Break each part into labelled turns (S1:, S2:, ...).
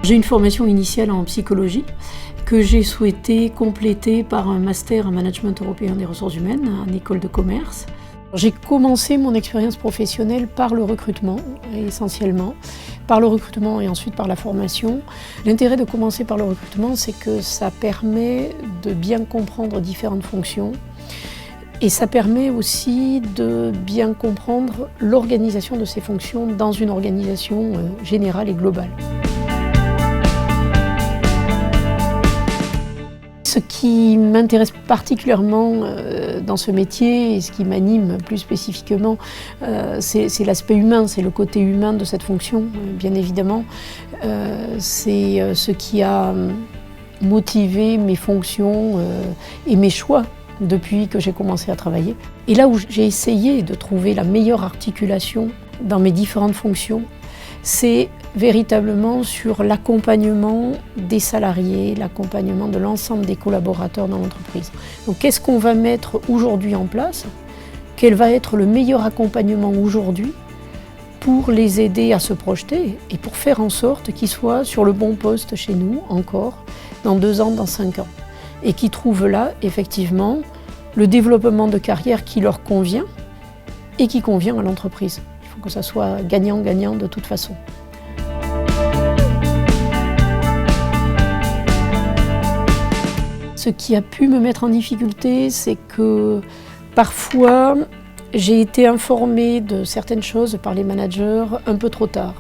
S1: J'ai une formation initiale en psychologie que j'ai souhaité compléter par un master en management européen des ressources humaines en école de commerce. J'ai commencé mon expérience professionnelle par le recrutement, essentiellement, par le recrutement et ensuite par la formation. L'intérêt de commencer par le recrutement, c'est que ça permet de bien comprendre différentes fonctions et ça permet aussi de bien comprendre l'organisation de ces fonctions dans une organisation générale et globale. Ce qui m'intéresse particulièrement dans ce métier et ce qui m'anime plus spécifiquement, c'est l'aspect humain, c'est le côté humain de cette fonction, bien évidemment. C'est ce qui a motivé mes fonctions et mes choix depuis que j'ai commencé à travailler. Et là où j'ai essayé de trouver la meilleure articulation dans mes différentes fonctions, c'est véritablement sur l'accompagnement des salariés, l'accompagnement de l'ensemble des collaborateurs dans l'entreprise. Donc qu'est-ce qu'on va mettre aujourd'hui en place? Quel va être le meilleur accompagnement aujourd'hui pour les aider à se projeter et pour faire en sorte qu'ils soient sur le bon poste chez nous encore dans 2 ans, dans 5 ans et qu'ils trouvent là effectivement le développement de carrière qui leur convient et qui convient à l'entreprise. Il faut que ça soit gagnant-gagnant de toute façon. Ce qui a pu me mettre en difficulté, c'est que parfois j'ai été informée de certaines choses par les managers un peu trop tard.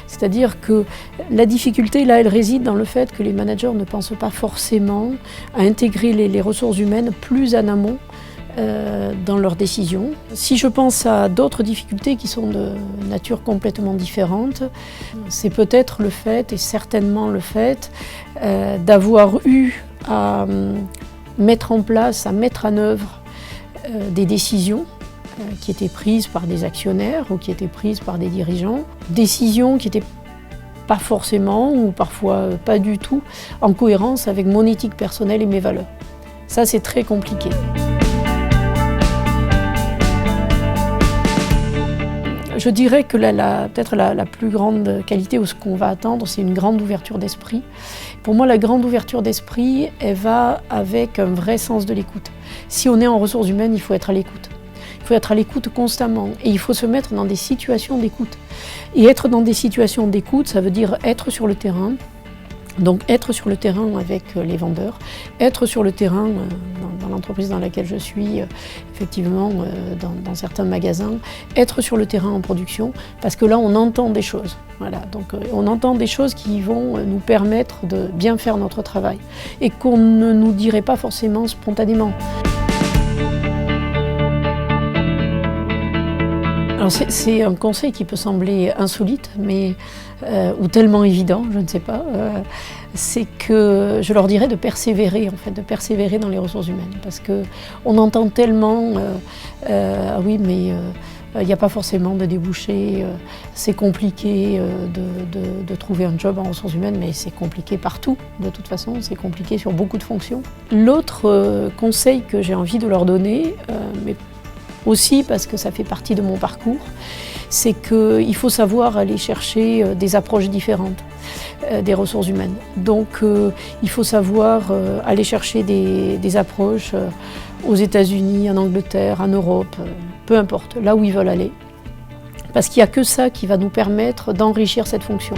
S1: C'est-à-dire que la difficulté, là, elle réside dans le fait que les managers ne pensent pas forcément à intégrer les ressources humaines plus en amont dans leurs décisions. Si je pense à d'autres difficultés qui sont de nature complètement différente, c'est peut-être le fait, et certainement le fait, d'avoir eu à mettre en place, à mettre en œuvre des décisions qui étaient prises par des actionnaires ou qui étaient prises par des dirigeants, décisions qui n'étaient pas forcément ou parfois pas du tout en cohérence avec mon éthique personnelle et mes valeurs. Ça, c'est très compliqué. Je dirais que peut-être la plus grande qualité ou ce qu'on va attendre, c'est une grande ouverture d'esprit. Pour moi, la grande ouverture d'esprit, elle va avec un vrai sens de l'écoute. Si on est en ressources humaines, il faut être à l'écoute. Il faut être à l'écoute constamment et il faut se mettre dans des situations d'écoute. Et être dans des situations d'écoute, ça veut dire être sur le terrain. Donc être sur le terrain avec les vendeurs, être sur le terrain dans l'entreprise dans laquelle je suis, effectivement dans certains magasins, être sur le terrain en production, parce que là on entend des choses. Voilà, donc on entend des choses qui vont nous permettre de bien faire notre travail et qu'on ne nous dirait pas forcément spontanément. Alors c'est un conseil qui peut sembler insolite, mais ou tellement évident, je ne sais pas. C'est que je leur dirais de persévérer, en fait, de persévérer dans les ressources humaines, parce que on entend tellement ah oui, mais il n'y a pas forcément de débouchés, c'est compliqué de trouver un job en ressources humaines, mais c'est compliqué partout, de toute façon, c'est compliqué sur beaucoup de fonctions. L'autre conseil que j'ai envie de leur donner, mais aussi parce que ça fait partie de mon parcours, c'est qu'il faut savoir aller chercher des approches différentes des ressources humaines. Donc il faut savoir aller chercher des approches aux États-Unis, en Angleterre, en Europe, peu importe, là où ils veulent aller. Parce qu'il n'y a que ça qui va nous permettre d'enrichir cette fonction.